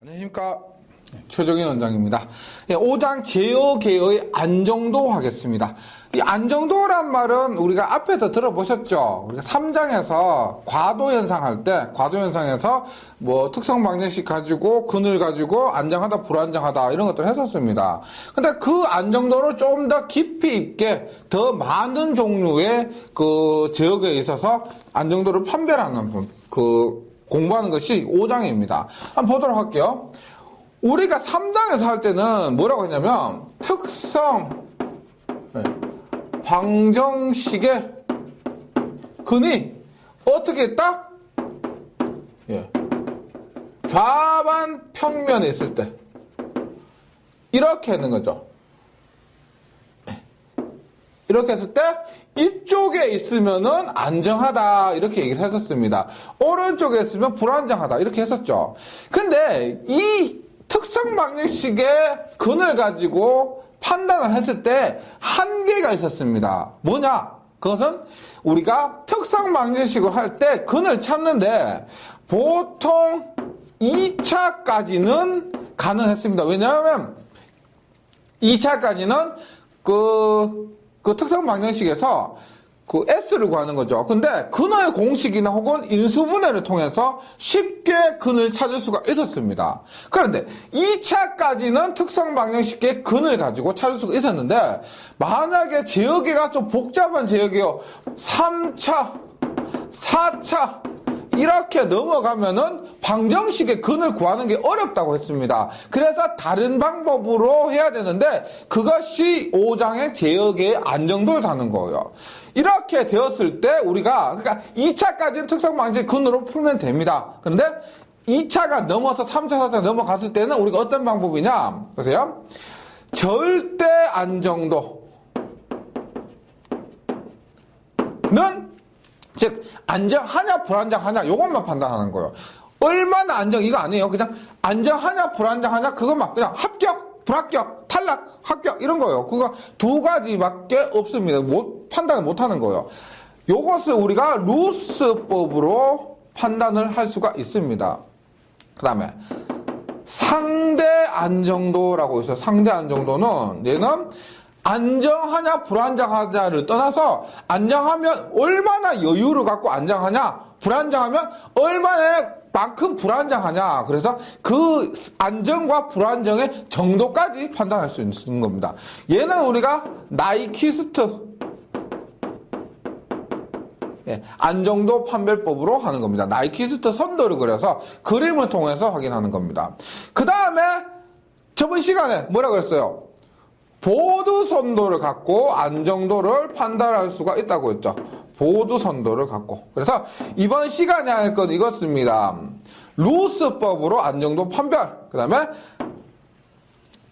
안녕하십니까. 최종인 원장입니다. 5장 제어계의 안정도 하겠습니다. 이 안정도란 말은 우리가 앞에서 들어보셨죠? 우리가 3장에서 과도현상 할 때, 과도현상에서 뭐 특성방정식 가지고, 근을 가지고 안정하다, 불안정하다, 이런 것들을 했었습니다. 근데 그 안정도를 좀 더 깊이 있게, 더 많은 종류의 그 제어계에 있어서 안정도를 판별하는 공부하는 것이 5장입니다. 한번 보도록 할게요. 우리가 3장에서 할 때는 뭐라고 했냐면 특성 방정식의 근이 어떻게 있다? 좌반 평면에 있을 때 이렇게 하는 거죠. 이렇게 했을 때 이쪽에 있으면은 안정하다 이렇게 얘기를 했었습니다. 오른쪽에 있으면 불안정하다 이렇게 했었죠. 근데 이 특성 방정식의 근을 가지고 판단을 했을 때 한계가 있었습니다. 뭐냐? 그것은 우리가 특성 방정식을 할 때 근을 찾는데 보통 2차까지는 가능했습니다. 왜냐하면 2차까지는 그 특성 방정식에서 그 S를 구하는 거죠. 근데 근의 공식이나 혹은 인수분해를 통해서 쉽게 근을 찾을 수가 있었습니다. 그런데 2차까지는 특성 방정식의 근을 가지고 찾을 수가 있었는데 만약에 제어계가 좀 복잡한 제어계요. 3차, 4차 이렇게 넘어가면은 방정식의 근을 구하는 게 어렵다고 했습니다. 그래서 다른 방법으로 해야 되는데 그것이 5장의 제어계의 안정도를 다는 거예요. 이렇게 되었을 때 우리가 그러니까 2차까지는 특성 방정식 근으로 풀면 됩니다. 그런데 2차가 넘어서 3차, 4차 넘어갔을 때는 우리가 어떤 방법이냐? 보세요. 절대 안정도는 즉 안정하냐 불안정하냐 이것만 판단하는 거예요. 얼마나 안정 이거 아니에요. 그냥 안정하냐 불안정하냐 그것만 그냥 합격, 불합격, 탈락, 합격 이런 거예요. 그거 두 가지밖에 없습니다. 판단을 못하는 거예요. 이것을 우리가 루스법으로 판단을 할 수가 있습니다. 그 다음에 상대 안정도라고 있어요. 상대 안정도는 얘는 안정하냐 불안정하냐를 떠나서 안정하면 얼마나 여유를 갖고 안정하냐 불안정하면 얼마나만큼 불안정하냐 그래서 그 안정과 불안정의 정도까지 판단할 수 있는 겁니다. 얘는 우리가 나이키스트 안정도 판별법으로 하는 겁니다. 나이키스트 선도를 그려서 그림을 통해서 확인하는 겁니다. 그 다음에 저번 시간에 뭐라고 했어요? 보드 선도를 갖고 안정도를 판단할 수가 있다고 했죠. 보드 선도를 갖고. 그래서 이번 시간에 할 건 이것입니다. 루스법으로 안정도 판별. 그 다음에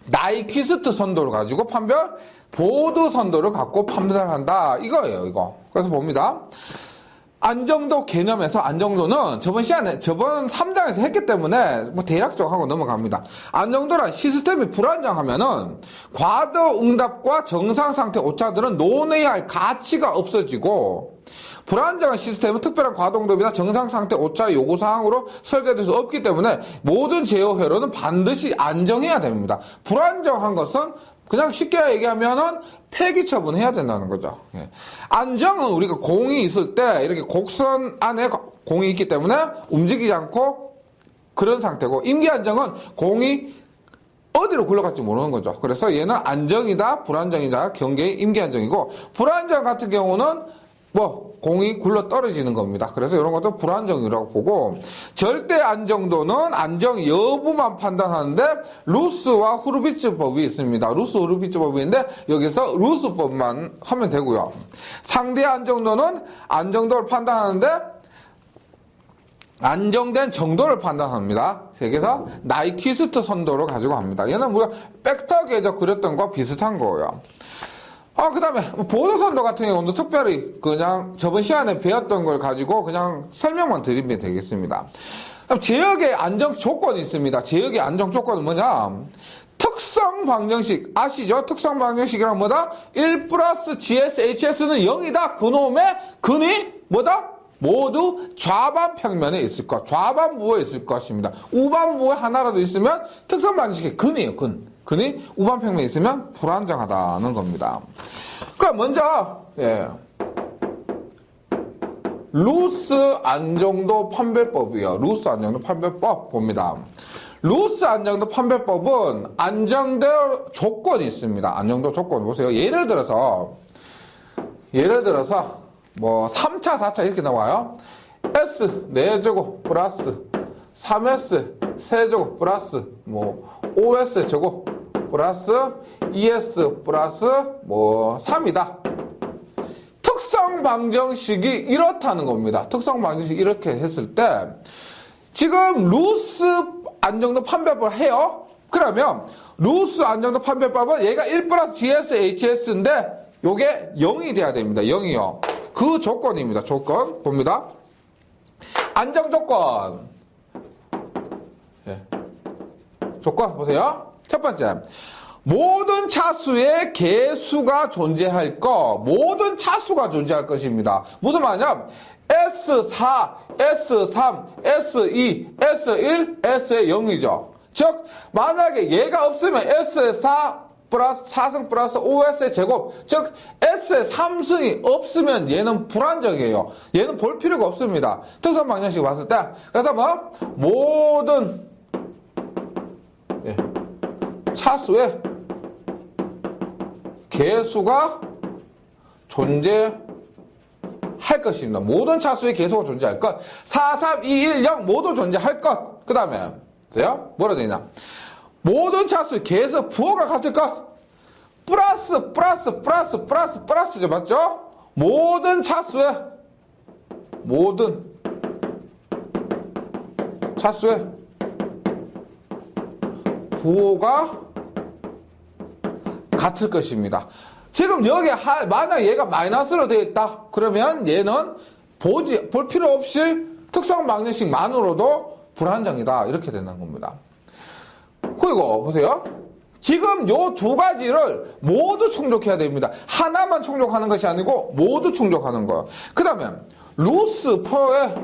나이키스트 선도를 가지고 판별. 보드 선도를 갖고 판별한다. 이거예요, 이거. 그래서 봅니다. 안정도 개념에서 안정도는 저번 3장에서 했기 때문에 뭐 대략적으로 하고 넘어갑니다. 안정도란 시스템이 불안정하면은 과도 응답과 정상 상태 오차들은 논해야 할 가치가 없어지고 불안정한 시스템은 특별한 과도 응답이나 정상 상태 오차 요구사항으로 설계될 수 없기 때문에 모든 제어 회로는 반드시 안정해야 됩니다. 불안정한 것은 그냥 쉽게 얘기하면은 폐기 처분해야 된다는 거죠. 안정은 우리가 공이 있을 때 이렇게 곡선 안에 공이 있기 때문에 움직이지 않고 그런 상태고 임기 안정은 공이 어디로 굴러갈지 모르는 거죠. 그래서 얘는 안정이다, 불안정이다 경계의 임기 안정이고 불안정 같은 경우는 공이 굴러 떨어지는 겁니다. 그래서 이런 것도 불안정이라고 보고 절대 안정도는 안정 여부만 판단하는데 루스와 후르비츠 법이 있습니다. 루스 후르비츠 법인데 여기서 루스법만 하면 되고요. 상대 안정도는 안정도를 판단하는데 안정된 정도를 판단합니다. 그래서 나이키스트 선도를 가지고 합니다. 얘는 우리가 벡터 궤적 그렸던 거와 비슷한 거예요. 그 다음에 보도선도 같은 경우도 특별히 그냥 저번 시간에 배웠던 걸 가지고 그냥 설명만 드리면 되겠습니다. 제역의 안정 조건이 있습니다. 제역의 안정 조건은 뭐냐? 특성 방정식 아시죠? 특성 방정식이란 뭐다? 1 플러스 GS, HS는 0이다. 그놈의 근이 뭐다? 모두 좌반 평면에 있을 것, 좌반부에 있을 것입니다. 우반부에 하나라도 있으면 특성 방정식의 근이에요, 근. 근이 우반 평면에 있으면 불안정하다는 겁니다. 그럼 먼저, 루스 안정도 판별법이에요. 루스 안정도 판별법 봅니다. 루스 안정도 판별법은 안정도 조건이 있습니다. 안정도 조건 보세요. 예를 들어서 뭐 3차, 4차 이렇게 나와요. S 4제곱 플러스 3S 세제곱 플러스 뭐 5S 제곱 플러스 2S 플러스 뭐 3이다. 특성 방정식이 이렇다는 겁니다. 특성 방정식이 이렇게 했을 때 지금 루스 안정도 판별법을 해요. 그러면 루스 안정도 판별법은 얘가 1 플러스 GS, HS인데 요게 0이 돼야 됩니다. 0이요. 그 조건입니다. 조건 봅니다. 안정 조건. 조건 보세요. 첫 번째. 모든 차수의 개수가 존재할 것. 모든 차수가 존재할 것입니다. 무슨 말이냐? S4, S3, S2, S1, S의 0이죠. 즉 만약에 얘가 없으면 S4 플러스 4승 플러스 5S의 제곱, 즉 S의 3승이 없으면 얘는 불안정이에요. 얘는 볼 필요가 없습니다. 특성 방정식 봤을 때. 그래서 뭐 모든 차수의 개수가 존재할 것입니다. 모든 차수의 개수가 존재할 것. 4, 3, 2, 1, 0 모두 존재할 것. 그 다음에 보세요. 뭐라 되냐? 모든 차수의 개수 부호가 같을 것. 플러스죠. 맞죠? 모든 차수의 부호가 같을 것입니다. 지금 여기에 만약 얘가 마이너스로 되어 있다. 그러면 얘는 볼 필요 없이 특성 방정식만으로도 불안정이다. 이렇게 된다는 겁니다. 그리고 보세요. 지금 요 두 가지를 모두 충족해야 됩니다. 하나만 충족하는 것이 아니고 모두 충족하는 거예요. 그 다음에 루스 표의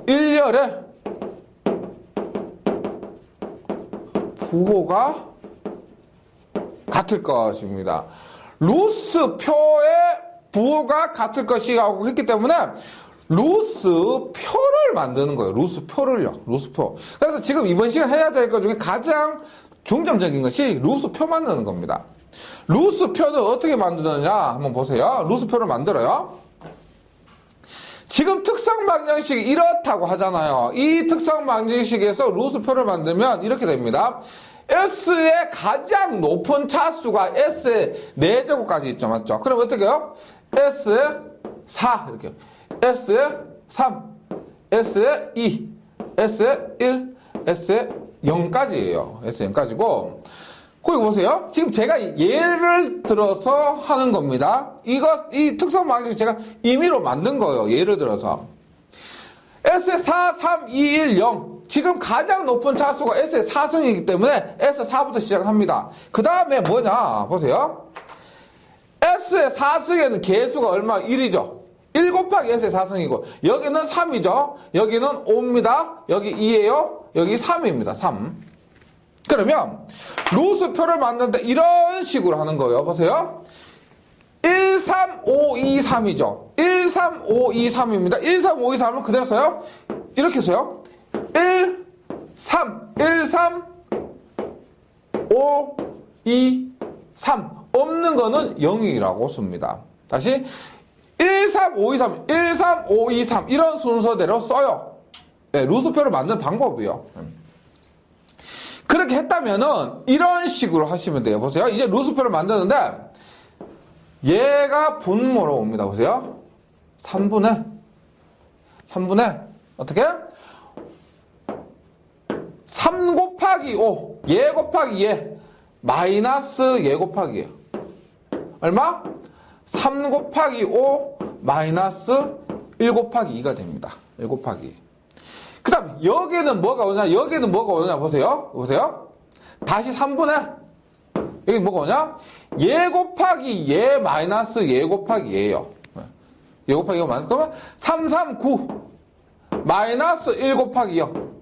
일렬의 부호가 같을 것입니다. 루스 표의 부호가 같을 것이라고 했기 때문에 루스 표를 만드는 거예요. 루스 표를요. 루스 표. 그래서 지금 이번 시간 해야 될 것 중에 가장 중점적인 것이 루스 표 만드는 겁니다. 루스 표는 어떻게 만드느냐 한번 보세요. 루스 표를 만들어요. 지금 특성 방정식이 이렇다고 하잖아요. 이 특성 방정식에서 루스 표를 만들면 이렇게 됩니다. S의 가장 높은 차수가 S의 4제곱까지 있죠. 맞죠? 그럼 어떻게 해요? S의 4 이렇게 S의 3, S의 2, S의 1, S의 0까지예요. S의 0까지고. 그리고 보세요. 지금 제가 예를 들어서 하는 겁니다. 이 특성 방식 제가 임의로 만든 거예요. 예를 들어서. S의 4, 3, 2, 1, 0. 지금 가장 높은 차수가 S의 4승이기 때문에 S4부터 시작합니다. 그 다음에 뭐냐? 보세요. S의 4승에는 개수가 얼마? 1이죠. 1 곱하기 S의 4승이고, 여기는 3이죠. 여기는 5입니다. 여기 2예요. 여기 3입니다. 3. 그러면 루스표를 만드는데 이런 식으로 하는 거예요. 보세요. 1, 3, 5, 2, 3이죠. 1, 3, 5, 2, 3입니다. 1, 3, 5, 2, 3을 그대로 써요. 이렇게 써요. 1, 3, 1, 3, 5, 2, 3. 없는 거는 0이라고 씁니다. 다시 1, 3, 5, 2, 3, 1, 3, 5, 2, 3 이런 순서대로 써요. 네, 루스표를 만드는 방법이요. 그렇게 했다면은 이런 식으로 하시면 돼요. 보세요. 이제 루스표를 만드는데 얘가 분모로 옵니다. 보세요. 3분의 어떻게? 3 곱하기 5 얘 곱하기 얘 마이너스 얘 곱하기 얘 얼마? 3 곱하기 5 마이너스 1 곱하기 2가 됩니다. 1 곱하기 2. 그 다음 여기는 뭐가 오냐 보세요. 다시 3분의 여기 뭐가 오냐? 얘 곱하기 얘 마이너스 얘 곱하기 얘예요. 0 곱하기 0 마이너스. 그러면 3, 3, 9 마이너스 1 곱하기 0.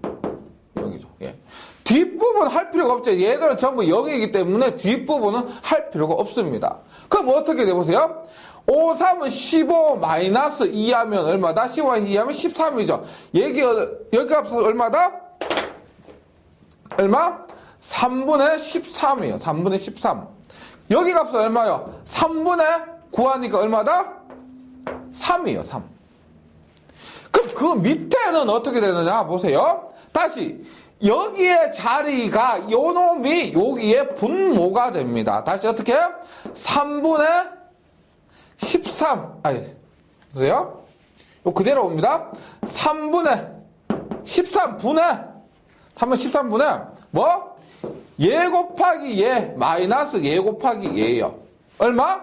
0이죠. 예. 뒷부분 할 필요가 없죠. 얘들은 전부 0이기 때문에 뒷부분은 할 필요가 없습니다. 그럼 어떻게 돼 보세요? 5, 3은 15 마이너스 2 하면 얼마다? 15 2 하면 13이죠. 여기 값은 얼마다? 얼마? 3분의 13이에요. 3분의 13. 여기 값은 얼마요? 3분의 9 하니까 얼마다? 3이에요. 3. 그럼 그 밑에는 어떻게 되느냐? 보세요. 다시. 여기에 자리가 요 놈이 여기에 분모가 됩니다. 다시 어떻게 해요? 3분의 13. 보세요. 요 그대로 옵니다. 3분의 13분의 13분의 뭐? 예 곱하기 예 마이너스 예 곱하기 예요. 얼마?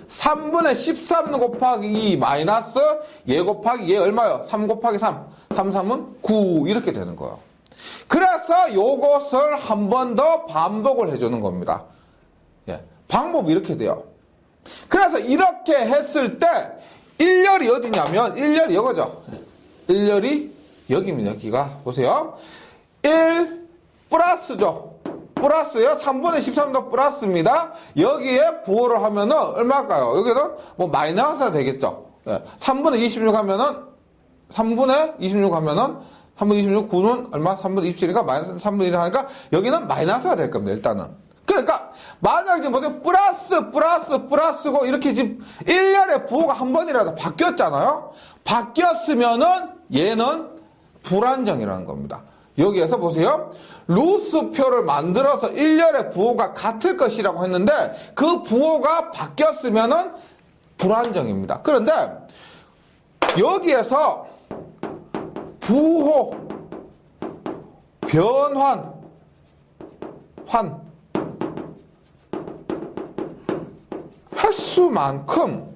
3분의 13 곱하기 2 마이너스 예 곱하기 예 얼마요? 3 곱하기 3. 3, 3은 9 이렇게 되는 거예요. 그래서 요것을 한 번 더 반복을 해주는 겁니다. 예, 방법이 이렇게 돼요. 그래서 이렇게 했을 때 일렬이 어디냐면 일렬이 이거죠. 일렬이 여기입니다. 여기가 보세요. 1 플러스죠. 플러스요. 3분의 13도 플러스입니다. 여기에 부호를 하면은 얼마일까요? 여기는 뭐 마이너스가 되겠죠. 예, 3분의 26 하면은 3분의 26 하면은 3분의 26 9는 얼마? 3분의 27이니까 마이너스 3분의 1 하니까 여기는 마이너스가 될 겁니다. 일단은. 그러니까 만약에 지금 보세요. 플러스고 이렇게 지금 1년에 부호가 한 번이라도 바뀌었잖아요. 바뀌었으면은 얘는 불안정이라는 겁니다. 여기에서 보세요. 루스표를 만들어서 1년의 부호가 같을 것이라고 했는데 그 부호가 바뀌었으면은 불안정입니다. 그런데 여기에서 부호, 변환, 횟수만큼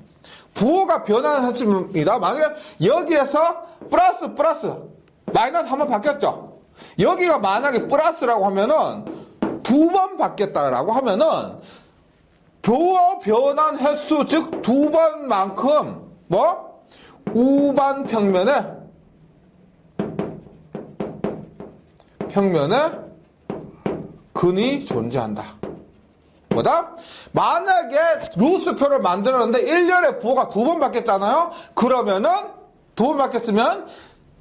부호가 변하는 횟수입니다. 만약에 여기에서 플러스 마이너스 한 번 바뀌었죠. 여기가 만약에 플러스라고 하면은 두 번 바뀌었다라고 하면은 부호 변환 횟수 즉 두 번만큼 뭐 우반 평면에 근이 존재한다. 뭐다? 만약에 루스표를 만들었는데 1년에 부호가 두 번 바뀌었잖아요. 그러면은 두 번 바뀌었으면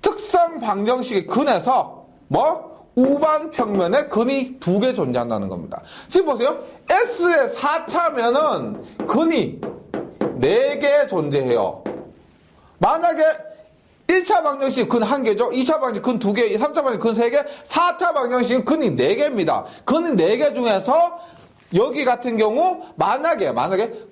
특성 방정식의 근에서 뭐 우반 평면에 근이 두 개 존재한다는 겁니다. 지금 보세요. S의 4차면은 근이 4개 존재해요. 만약에 1차 방정식 근 1개죠. 2차 방정식 근 2개, 3차 방정식 근 3개, 4차 방정식은 근이 4개입니다. 근이 4개 중에서 여기 같은 경우 만약에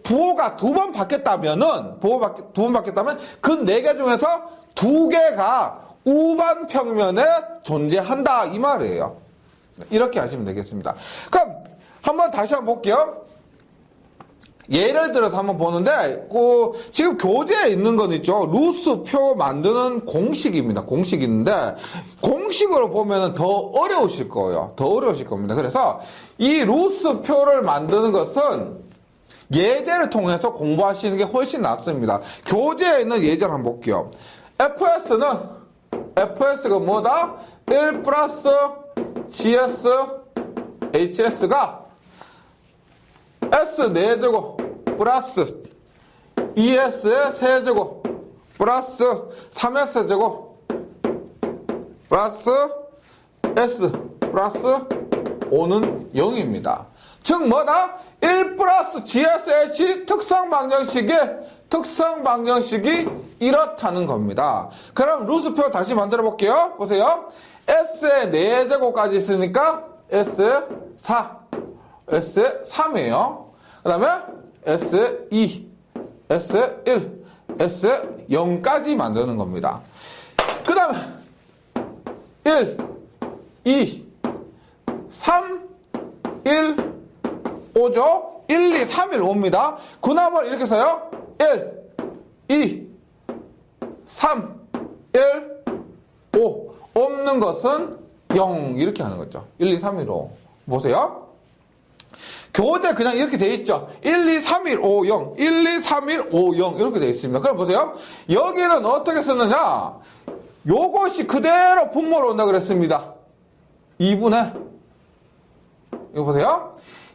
부호가 두 번 바뀌었다면은 두 번 바뀌었다면 근 4개 중에서 2개가 우반 평면에 존재한다 이 말이에요. 이렇게 하시면 되겠습니다. 그럼 다시 한번 볼게요. 예를 들어서 한번 보는데 지금 교재에 있는 건 있죠. 루스표 만드는 공식입니다. 공식이 있는데 공식으로 보면 더 어려우실 거예요. 더 어려우실 겁니다. 그래서 이 루스표를 만드는 것은 예제를 통해서 공부하시는 게 훨씬 낫습니다. 교재에 있는 예제를 한번 볼게요. FS가 뭐다? 1 플러스 GS HS가 S 4제곱 플러스 2S의 세제곱 플러스 3S제곱 플러스 S 플러스 5는 0입니다. 즉 뭐다? 1 플러스 GSH 특성 방정식이 이렇다는 겁니다. 그럼 루스표 다시 만들어 볼게요. 보세요. S의 4제곱까지 있으니까 S의 4, S의 3이에요. 그 다음에 S의 2, S의 1, S의 0까지 만드는 겁니다. 그 다음에 1, 2, 3, 1, 5죠? 1, 2, 3, 1, 5입니다. 군함을 이렇게 써요. 1, 2, 3, 1, 5. 없는 것은 0. 이렇게 하는 거죠. 1, 2, 3, 1, 5. 보세요. 교재 그냥 이렇게 돼 있죠. 1, 2, 3, 1, 5, 0. 1, 2, 3, 1, 5, 0. 이렇게 돼 있습니다. 그럼 보세요. 여기는 어떻게 쓰느냐? 요것이 그대로 분모로 온다 그랬습니다. 2분의. 이거 보세요.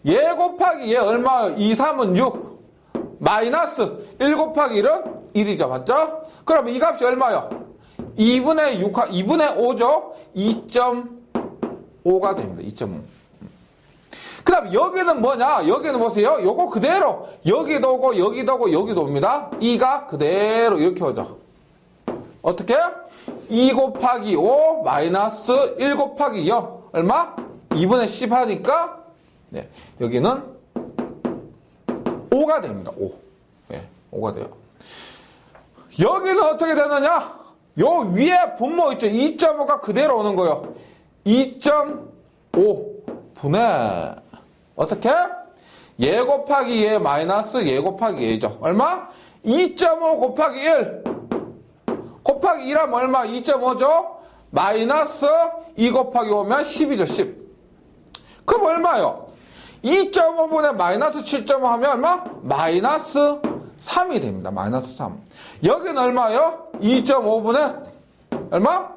얘 곱하기 얘 얼마예요? 2, 3은 6. 마이너스 1 곱하기 1은 1이죠. 맞죠? 그러면 이 값이 얼마요? 2분의 6, 2분의 5죠? 2.5가 됩니다. 2.5. 그 다음 여기는 뭐냐? 여기는 보세요. 요거 그대로 여기도 오고 여기도 오고 여기도 옵니다. 2가 그대로 이렇게 오죠. 어떻게? 2 곱하기 5 마이너스 1 곱하기 0 얼마? 2분의 10 하니까 네, 여기는 5가 됩니다. 5. 네, 5가 돼요. 여기는 어떻게 되느냐? 요 위에 분모 있죠? 2.5가 그대로 오는 거예요. 2.5 분의 어떻게? 얘 곱하기 얘 마이너스 얘 곱하기 얘죠. 얼마? 2.5 곱하기 1 곱하기 1 하면 얼마? 2.5죠? 마이너스 2 곱하기 5면 10이죠. 10. 그럼 얼마요? 2.5분의 마이너스 7.5 하면 얼마? 마이너스 3이 됩니다. 마이너스 3. 여기는 얼마요? 2.5분의 얼마?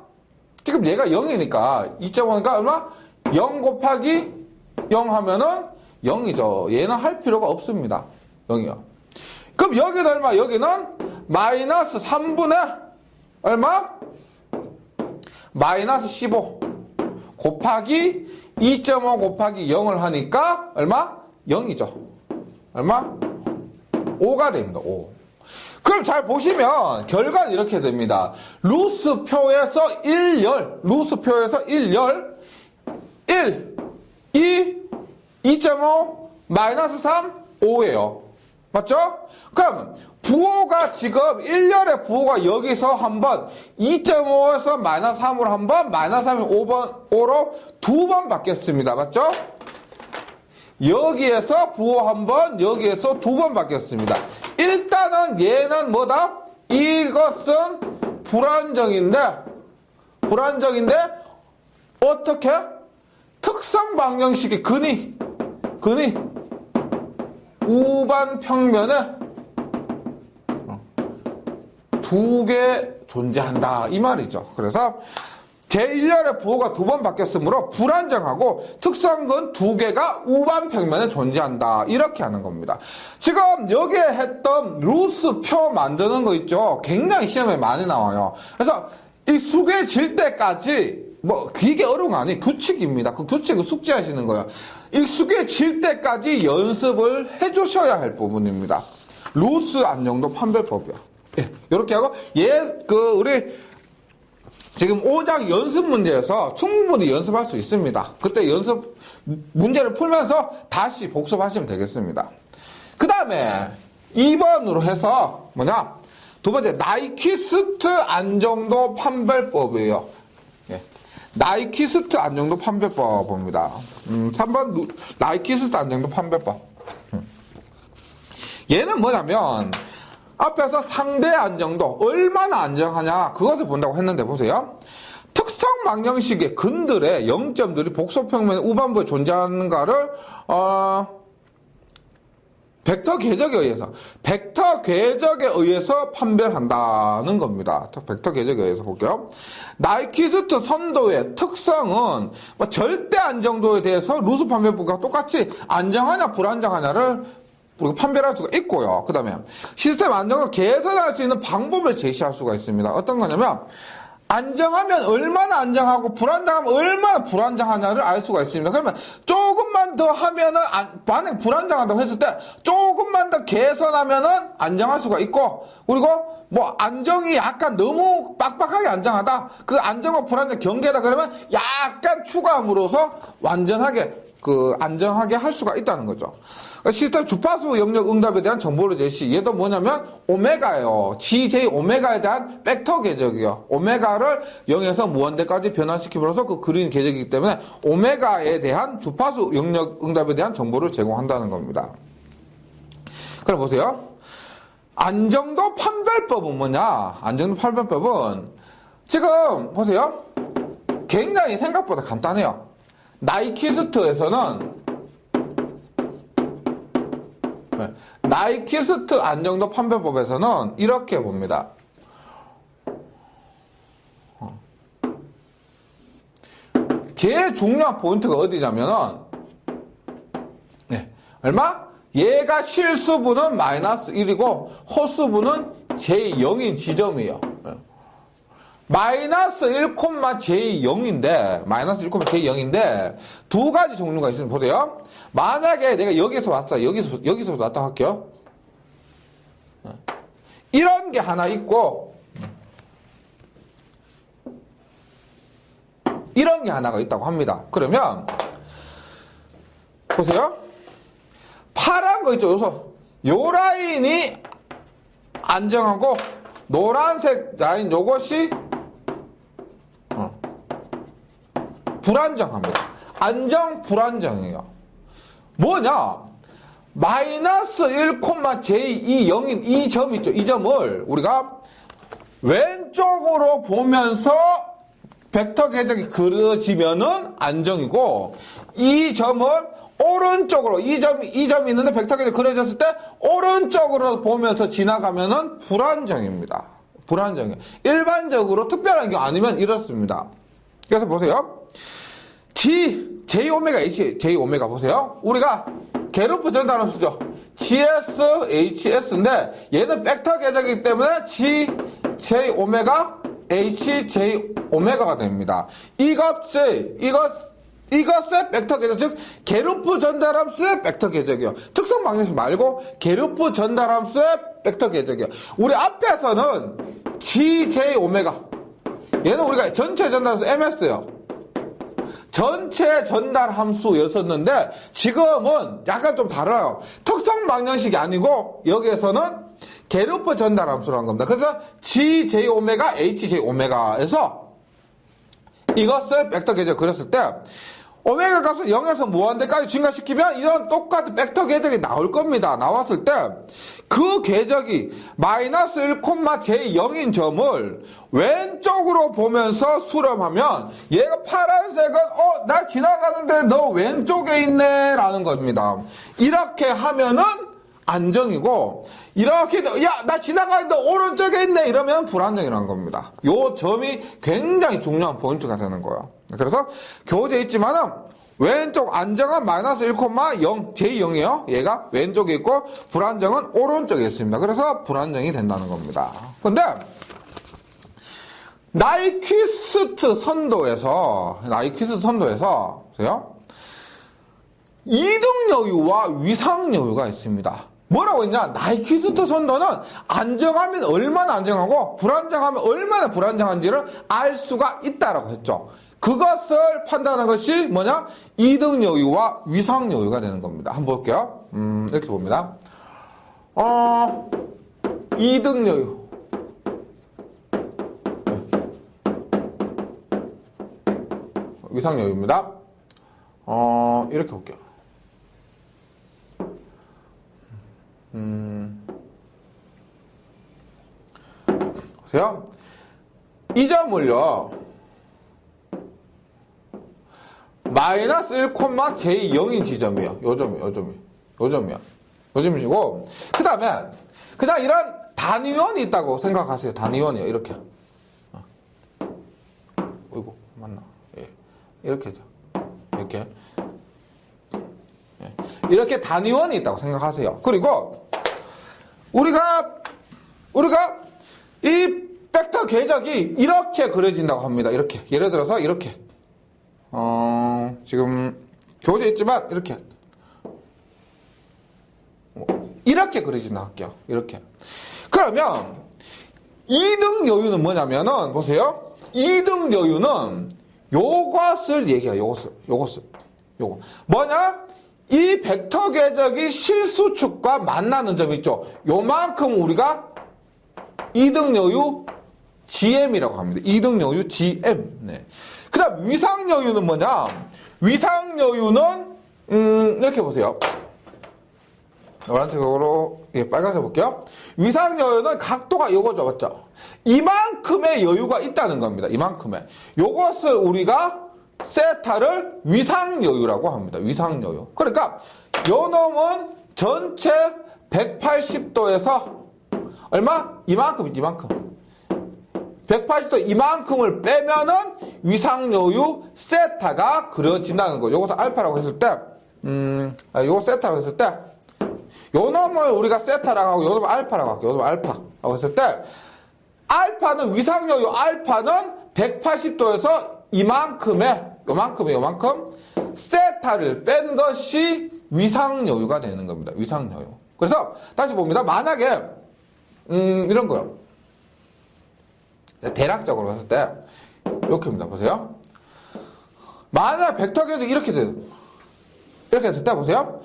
지금 얘가 0이니까 2.5니까 얼마? 0 곱하기 0 하면은 0이죠. 얘는 할 필요가 없습니다. 0이요. 그럼 여기는 얼마? 여기는 마이너스 3분의 얼마? 마이너스 15 곱하기 2.5 곱하기 0을 하니까 얼마? 0이죠. 얼마? 5가 됩니다. 5. 그럼 잘 보시면 결과는 이렇게 됩니다. 루스표에서 1열, 루스표에서 1열, 1, 2, 2.5, 마이너스 3, 5예요. 맞죠? 그럼 부호가 지금 1열의 부호가 여기서 한번 2.5에서 마이너스 3으로 한번 마이너스 3이 5로 두 번 바뀌었습니다. 맞죠? 여기에서 부호 한번 여기에서 두 번 바뀌었습니다. 일단은 얘는 뭐다? 이것은 불안정인데 어떻게? 특성 방정식의 근이 우반 평면에 두 개 존재한다 이 말이죠. 그래서 제1열의 부호가 두 번 바뀌었으므로 불안정하고 특성근 두 개가 우반 평면에 존재한다 이렇게 하는 겁니다. 지금 여기에 했던 루스표 만드는 거 있죠. 굉장히 시험에 많이 나와요. 그래서 이 숙여질 때까지 뭐 되게 어려운 거 아니에요. 규칙입니다. 그 규칙을 숙지하시는 거예요. 이 숙여질 때까지 연습을 해주셔야 할 부분입니다. 루스 안정도 판별법이요. 예, 이렇게 하고 우리 지금 5장 연습 문제에서 충분히 연습할 수 있습니다. 그때 연습 문제를 풀면서 다시 복습하시면 되겠습니다. 그 다음에 2번으로 해서 뭐냐? 두 번째 나이키스트 안정도 판별법이에요. 예. 나이키스트 안정도 판별법입니다. 3번 나이키스트 안정도 판별법. 얘는 뭐냐면 앞에서 상대 안정도 얼마나 안정하냐 그것을 본다고 했는데 보세요. 특성 방정식의 근들의 0점들이 복소평면 우반부에 존재하는가를 벡터 궤적에 의해서 판별한다는 겁니다. 벡터 궤적에 의해서 볼게요. 나이키스트 선도의 특성은 절대 안정도에 대해서 루스 판별법과 똑같이 안정하냐 불안정하냐를 우리가 판별할 수가 있고요. 그 다음에 시스템 안정을 개선할 수 있는 방법을 제시할 수가 있습니다. 어떤 거냐면 안정하면 얼마나 안정하고 불안정하면 얼마나 불안정하냐를 알 수가 있습니다. 그러면 조금만 더 하면은 만약 불안정하다고 했을 때 조금만 더 개선하면은 안정할 수가 있고, 그리고 뭐 안정이 약간 너무 빡빡하게 안정하다, 그 안정과 불안정 경계다 그러면 약간 추가함으로써 완전하게 안정하게 할 수가 있다는 거죠. 시스템 주파수 영역 응답에 대한 정보를 제시. 얘도 뭐냐면 오메가예요. GJ 오메가에 대한 벡터 궤적이요. 오메가를 0에서 무한대까지 변환시킴으로써 그 그린 궤적이기 때문에 오메가에 대한 주파수 영역 응답에 대한 정보를 제공한다는 겁니다. 그럼 보세요. 안정도 판별법은 뭐냐? 안정도 판별법은 지금 보세요. 굉장히 생각보다 간단해요. 나이키스트에서는 나이키스트 안정도 판별법에서는 이렇게 봅니다. 제일 중요한 포인트가 어디냐면은, 얼마? 얘가 실수분은 마이너스 1이고, 호수분은 j0인 지점이에요. 마이너스 1,j0인데, 마이너스 1,j0인데, 두 가지 종류가 있으면 보세요. 만약에 내가 여기서 왔다, 여기서 왔다 할게요. 이런 게 하나 있고, 이런 게 하나가 있다고 합니다. 그러면, 보세요. 파란 거 있죠, 요 라인이 안정하고, 노란색 라인 요것이 불안정합니다. 안정 불안정이에요. 뭐냐? 마이너스 1,j20인 이 점 있죠. 이 점을 우리가 왼쪽으로 보면서 벡터 궤적이 그려지면은 안정이고, 이 점을 오른쪽으로 이 점이 있는데 벡터 궤적이 그려졌을 때 오른쪽으로 보면서 지나가면은 불안정입니다. 불안정이에요. 일반적으로 특별한 경우 아니면 이렇습니다. 그래서 보세요. J오메가 보세요. 우리가 게르프 전달함수죠. GS, HS인데 얘는 벡터 궤적이기 때문에 J오메가, HJ오메가가 됩니다. 이것의 벡터 궤적, 즉 게르프 전달함수의 벡터 궤적이요. 특성 방정식 말고 게르프 전달함수의 벡터 궤적이요. 우리 앞에서는 GJ오메가, 얘는 우리가 전체 전달함수 MS예요. 전체 전달 함수였었는데 지금은 약간 좀 달라요. 특성 방정식이 아니고 여기에서는 게르프 전달 함수라는 겁니다. 그래서 GJ오메가, HJ오메가에서 이것을 벡터 궤적 그렸을 때 오메가 값을 0에서 무한대까지 증가시키면 이런 똑같은 벡터 궤적이 나올 겁니다. 나왔을 때 그 궤적이 마이너스 1,j0인 점을 왼쪽으로 보면서 수렴하면 얘가 파란색은 나 지나가는데 너 왼쪽에 있네 라는 겁니다. 이렇게 하면은 안정이고, 이렇게 나 지나가는데 오른쪽에 있네 이러면 불안정이라는 겁니다. 요 점이 굉장히 중요한 포인트가 되는 거예요. 그래서 교재에 있지만은 왼쪽 안정은 마이너스 1,0 j0이에요. 얘가 왼쪽에 있고 불안정은 오른쪽에 있습니다. 그래서 불안정이 된다는 겁니다. 근데 나이키스트 선도에서 보세요. 이등 여유와 위상 여유가 있습니다. 뭐라고 했냐? 나이키스트 선도는 안정하면 얼마나 안정하고 불안정하면 얼마나 불안정한지를 알 수가 있다라고 했죠. 그것을 판단하는 것이 뭐냐? 이등 여유와 위상 여유가 되는 겁니다. 한번 볼게요. 이렇게 봅니다. 이등 여유. 위상 여유입니다. 이렇게 볼게요. 보세요. 이 점을요. 마이너스 1,j0인 지점이에요. 요 점이요. 그 다음에, 그냥 이런 단위원이 있다고 생각하세요. 단위원이요. 이렇게. 어이구, 맞나? 예. 이렇게죠. 이렇게. 예. 이렇게 단위원이 있다고 생각하세요. 그리고, 우리가 이 벡터 궤적이 이렇게 그려진다고 합니다. 이렇게. 예를 들어서 이렇게. 지금 교재에 있지만 이렇게 그려진다 할게요. 이렇게. 그러면 2등 여유는 뭐냐면은 보세요. 2등 여유는 요것을 얘기해요. 요것을. 뭐냐? 이 벡터 궤적이 실수축과 만나는 점 있죠. 요만큼 우리가 2등 여유 GM이라고 합니다. 2등 여유 GM. 네. 그 다음 위상 여유는 뭐냐? 위상 여유는 이렇게 보세요. 노란색으로 빨간색 볼게요. 위상 여유는 각도가 요거죠, 맞죠? 이만큼의 여유가 있다는 겁니다. 이만큼의. 요것을 우리가 세타를 위상 여유라고 합니다. 위상 여유. 그러니까 요 놈은 전체 180도에서 얼마? 이만큼. 180도 이만큼을 빼면은 위상요유 세타가 그려진다는 거. 요것을 알파라고 했을 때, 요거 세타라고 했을 때, 요 놈을 우리가 세타라고 하고, 요 놈을 알파라고 할게요. 요 놈을 알파라고 했을 때, 알파는 위상요유 알파는 180도에서 요만큼 세타를 뺀 것이 위상요유가 되는 겁니다. 위상요유. 그래서 다시 봅니다. 만약에 이런 거요. 대략적으로 봤을 때 이렇게입니다. 보세요. 만약 벡터 계도 이렇게 돼요. 이렇게 했을 때 보세요.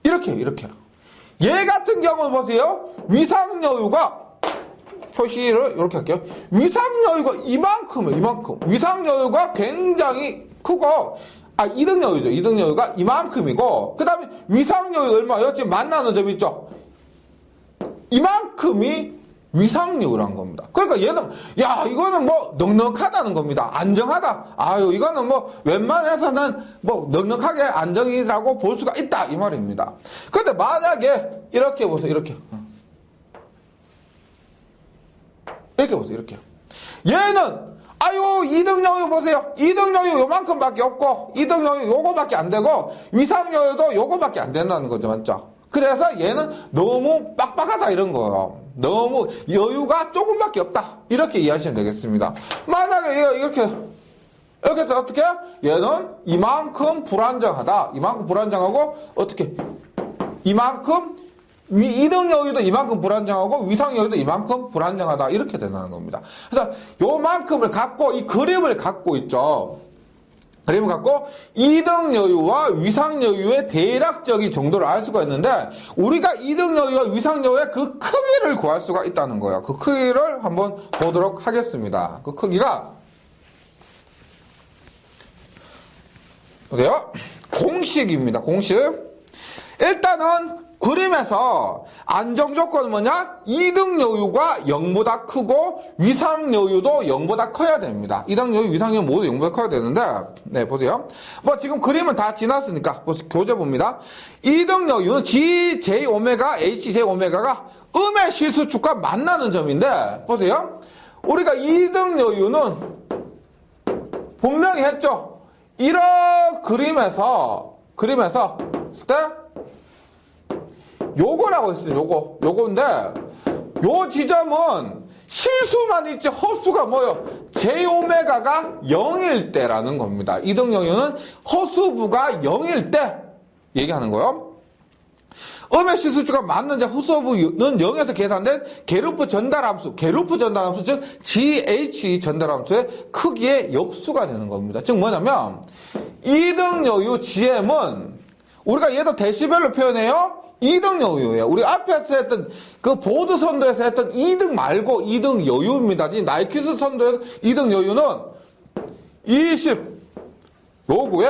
이렇게. 얘 같은 경우는 보세요. 위상요유가 표시를 이렇게 할게요. 위상요유가 이만큼. 위상요유가 굉장히 크고, 이등요유죠. 이등요유가 이만큼이고, 그 다음에 위상요유 얼마예요? 지금 만나는 점 있죠? 이만큼이 위상요유란 겁니다. 그러니까 얘는, 이거는 뭐, 넉넉하다는 겁니다. 안정하다. 이거는 뭐, 웬만해서는 뭐, 넉넉하게 안정이라고 볼 수가 있다. 이 말입니다. 근데 만약에, 이렇게 보세요. 이렇게 보세요. 얘는, 이등요유 보세요. 이등요유 요만큼밖에 없고, 이등요유 요거밖에 안 되고, 위상요유도 요거밖에 안 된다는 거죠. 맞죠? 그래서 얘는 너무 빡빡하다 이런 거예요. 너무 여유가 조금밖에 없다. 이렇게 이해하시면 되겠습니다. 만약에 이렇게 해서 어떻게? 얘는 이만큼 불안정하다. 이만큼 불안정하고, 어떻게? 이만큼 이등여유도 이만큼 불안정하고 위상여유도 이만큼 불안정하다. 이렇게 된다는 겁니다. 그래서 요만큼을 갖고 이 그림을 갖고 있죠. 그림을 갖고 이등여유와 위상여유의 대략적인 정도를 알 수가 있는데, 우리가 이등여유와 위상여유의 그 크기를 구할 수가 있다는 거예요. 그 크기를 한번 보도록 하겠습니다. 그 크기가 보세요. 공식입니다. 공식. 일단은 그림에서 안정조건은 뭐냐? 이등여유가 0보다 크고 위상여유도 0보다 커야 됩니다. 이등여유, 위상여유 모두 0보다 커야 되는데, 네, 보세요. 뭐 지금 그림은 다 지났으니까 교재 봅니다. 이등여유는 G, J, 오메가, H, J, 오메가가 음의 실수축과 만나는 점인데, 보세요. 우리가 이등여유는 분명히 했죠. 이런 그림에서 때 요거라고 했어요. 요건데, 요 지점은 실수만 있지 허수가 뭐예요? J오메가가 0일 때라는 겁니다. 이등여유는 허수부가 0일 때 얘기하는 거예요. 음의 실수축과 맞는지 허수부는 0에서 계산된 게르프 전달함수, 즉 GH 전달함수의 크기의 역수가 되는 겁니다. 즉 뭐냐면 이등여유 GM은 우리가 얘도 데시벨로 표현해요. 2등여유예요. 우리 앞에서 했던 그 보드 선도에서 했던 2등 말고 2등 여유입니다. 나이키스 선도에서 2등 여유는 20 로그에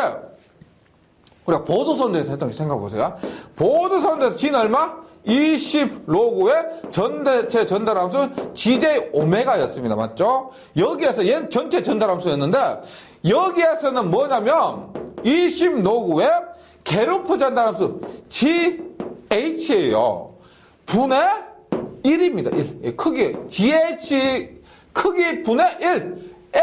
우리가 보드 선도에서 했던 거 생각해보세요. 보드 선도에서 G는 얼마? 20 로그에 전체 전달함수 GJ 오메가였습니다. 맞죠? 여기에서 얘는 전체 전달함수였는데, 여기에서는 뭐냐면 20 로그에 게르프 전달함수 GH예요. 분의 1입니다. 1. 크기 GH 크기 분의 1의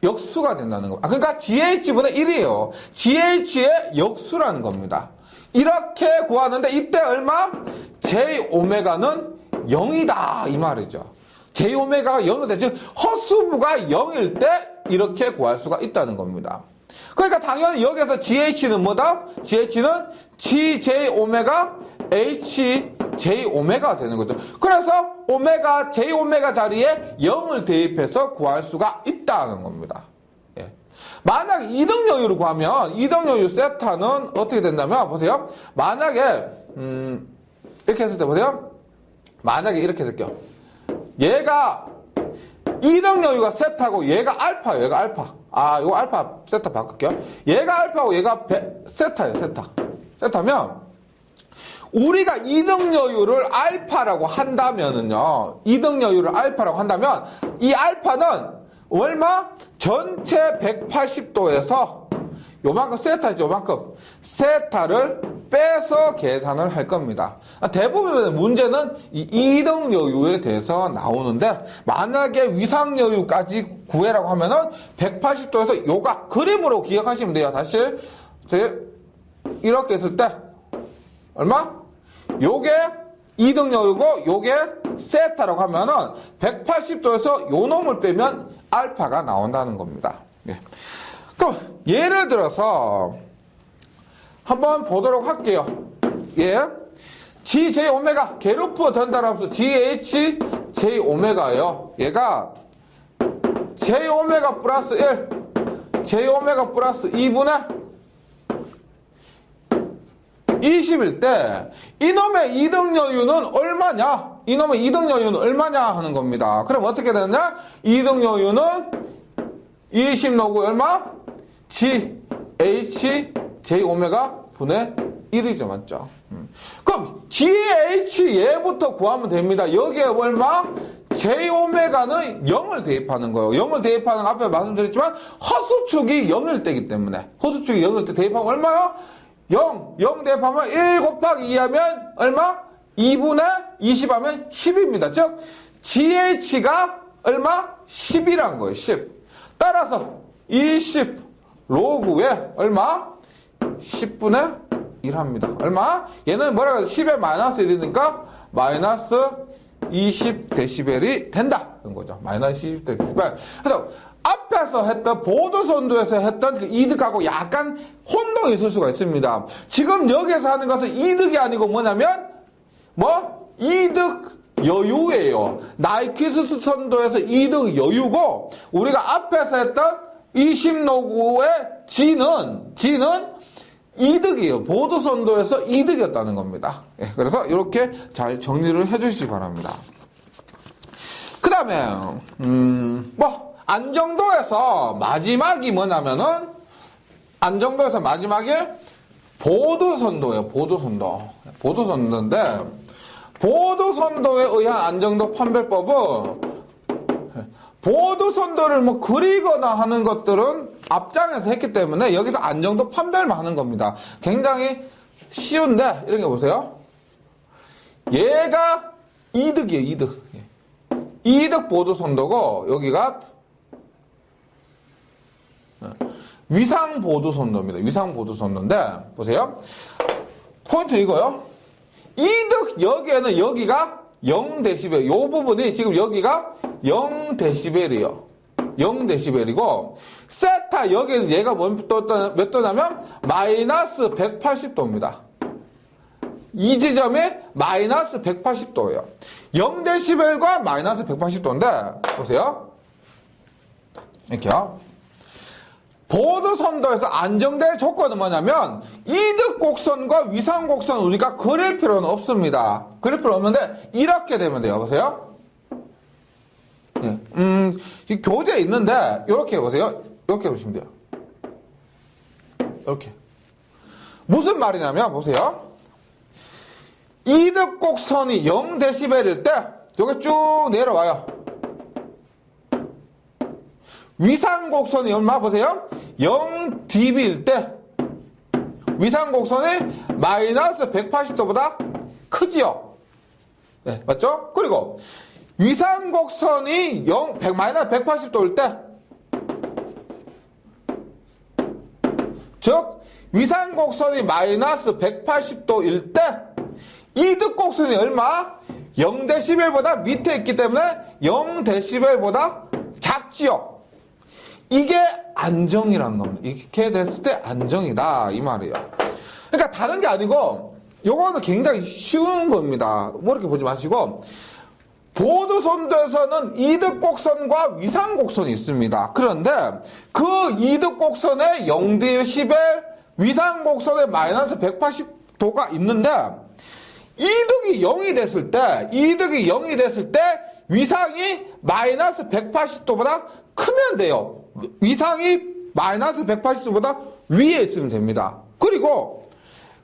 역수가 된다는 겁니다. 그러니까 GH분의 1이에요. GH의 역수라는 겁니다. 이렇게 구하는데 이때 얼마? J오메가는 0이다 이 말이죠. J오메가가 0일 때, 즉 허수부가 0일 때 이렇게 구할 수가 있다는 겁니다. 그러니까 당연히 여기서 GH는 뭐다? GH는 GJ오메가 HJ오메가가 되는 거죠. 그래서 오메가, J오메가 자리에 0을 대입해서 구할 수가 있다는 겁니다. 예. 만약 2등여유를 구하면 2등여유 세타는 어떻게 된다면, 보세요. 만약에 이렇게 했을 때 보세요. 만약에 이렇게 했을게요. 얘가 2등여유가 세타고 얘가 알파예요. 얘가 알파. 이거 알파 세타 바꿀게요. 얘가 알파고 얘가 세타예요. 세타면 우리가 2등여유를 알파라고 한다면은요. 2등여유를 알파라고 한다면 이 알파는 얼마? 전체 180도에서 요만큼 세타죠. 요만큼 세타를 빼서 계산을 할 겁니다. 대부분의 문제는 이 이등 여유에 대해서 나오는데 만약에 위상 여유까지 구해라고 하면은 180도에서 요각 그림으로 기억하시면 돼요. 다시 이렇게 했을 때 얼마? 요게 이등 여유고 요게 세타라고 하면은 180도에서 요 놈을 빼면 알파가 나온다는 겁니다. 예. 그럼 예를 들어서 한번 보도록 할게요. 예. GJ 오메가, 게르프 전달함수 GH J 오메가예요. 얘가 J 오메가 플러스 1, J 오메가 플러스 2분의 20일 때 이놈의 이등 여유는 얼마냐? 이놈의 이등 여유는 얼마냐 하는 겁니다. 그럼 어떻게 되느냐? 이등 여유는 20 로그 얼마? GH J 오메가 분의 1이죠. 맞죠? 그럼 GH 얘부터 구하면 됩니다. 여기에 얼마? J 오메가는 0을 대입하는 거예요. 0을 대입하는 앞에 말씀드렸지만 허수축이 0일 때이기 때문에 허수축이 0일 때 대입하면 얼마요? 0 대입하면 1 곱하기 2 하면 얼마? 2분의 20 하면 10입니다. 즉 GH가 얼마? 10이란 거예요. 10. 따라서 20 로그에 얼마? 10분의 1 합니다. 얼마? 얘는 뭐라고 해서 10에 마이너스 1이니까 마이너스 20데시벨이 된다는 거죠. 마이너스 20데시벨. 그래서 앞에서 했던 보도선도에서 했던 그 이득하고 약간 혼동이 있을 수가 있습니다. 지금 여기에서 하는 것은 이득이 아니고 뭐냐면 이득 여유예요. 나이키스 선도에서 이득 여유고 우리가 앞에서 했던 20로그의 G는 이득이에요. 보도선도에서 이득이었다는 겁니다. 예, 그래서 이렇게 잘 정리를 해주시기 바랍니다. 그 다음에 안정도에서 마지막이 뭐냐면은 안정도에서 마지막에 보도선도예요. 보도선도인데 보도선도에 의한 안정도 판별법은 보도선도를 그리거나 하는 것들은 앞장에서 했기 때문에 여기서 안정도 판별만 하는 겁니다. 굉장히 쉬운데 이런 거 보세요. 얘가 이득이에요. 이득 보도선도고 여기가 위상 보도선도입니다. 위상 보도선도인데 보세요. 포인트 이거요. 이득 여기에는 여기가 0데시벨. 요 부분이 지금 여기가 0데시벨이에요. 0데시벨이고 세타 여기는 얘가 몇 도냐면 마이너스 180도입니다. 이 지점이 마이너스 180도예요. 0데시벨과 마이너스 180도인데 보세요. 이렇게요. 보도선도에서 안정될 조건은 뭐냐면 이득 곡선과 위상 곡선 우리가 그릴 필요는 없습니다. 그릴 필요 없는데 이렇게 되면 돼요. 보세요. 예. 교재에 있는데 이렇게 보세요. 이렇게 보시면 돼요. 이렇게. 무슨 말이냐면 보세요. 이득 곡선이 0데시벨일 때 이게 쭉 내려와요. 위상 곡선이 얼마 보세요? 0dB일 때 위상 곡선이 마이너스 180도보다 크지요? 네, 맞죠? 그리고 위상 곡선이 마이너스 180도일 때 즉 위상 곡선이 마이너스 180도일 때 이득 곡선이 얼마? 0데시벨보다 밑에 있기 때문에 0데시벨보다 작지요? 이게 안정이란 겁니다. 이렇게 됐을 때 안정이다 이 말이에요. 그러니까 다른 게 아니고 요거는 굉장히 쉬운 겁니다. 뭐 이렇게 보지 마시고 보도선도에서는 이득 곡선과 위상 곡선이 있습니다. 그런데 그 이득 곡선에 0데시벨 위상 곡선에 마이너스 180도가 있는데 이득이 0이 됐을 때 위상이 마이너스 180도보다 크면 돼요. 위상이 마이너스 180도보다 위에 있으면 됩니다. 그리고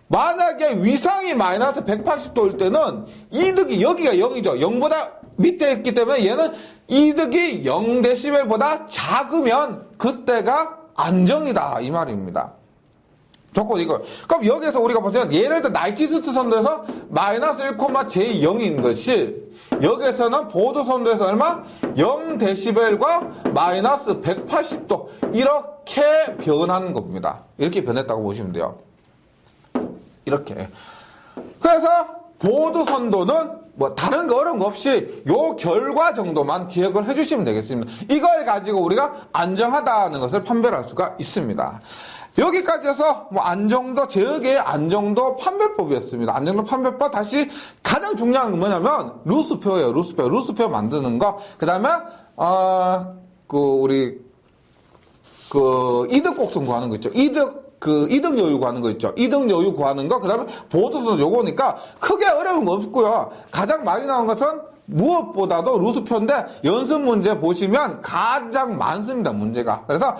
만약에 위상이 마이너스 180도일 때는 이득이 여기가 0이죠. 0보다 밑에 있기 때문에 얘는 이득이 0데시벨보다 작으면 그때가 안정이다 이 말입니다. 조건 이거. 그럼 여기에서 우리가 보세요. 예를 들어 나이키스트 선도에서 마이너스 1,j0인 것이 여기에서는 보드 선도에서 얼마? 0dB과 마이너스 180도 이렇게 변하는 겁니다. 이렇게 변했다고 보시면 돼요. 이렇게. 그래서 보드 선도는 뭐 다른 거 어려운 거 없이 요 결과 정도만 기억을 해주시면 되겠습니다. 이걸 가지고 우리가 안정하다는 것을 판별할 수가 있습니다. 여기까지 해서 뭐 안정도 제역의 안정도 판별법이었습니다. 안정도 판별법 다시 가장 중요한 건 뭐냐면 루스표예요. 루스표 만드는 거. 그다음에 우리 이득 곡선 구하는 거 있죠. 이득 여유 구하는 거 있죠. 이득 여유 구하는 거. 그다음에 보도선 요거니까 크게 어려운 거 없고요. 가장 많이 나온 것은 무엇보다도 루스표인데 연습 문제 보시면 가장 많습니다. 문제가. 그래서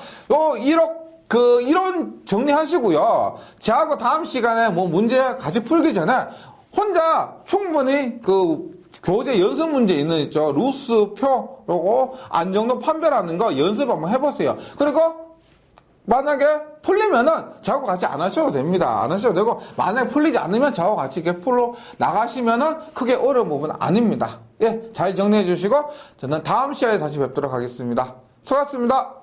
이론 정리하시고요. 저하고 다음 시간에 뭐 문제 같이 풀기 전에 혼자 충분히 교재 연습 문제 있죠. 루스표, 요거 안정도 판별하는 거 연습 한번 해보세요. 그리고 만약에 풀리면은 저하고 같이 안 하셔도 됩니다. 안 하셔도 되고, 만약에 풀리지 않으면 저하고 같이 이렇게 풀로 나가시면은 크게 어려운 부분은 아닙니다. 예, 잘 정리해 주시고, 저는 다음 시간에 다시 뵙도록 하겠습니다. 수고하셨습니다.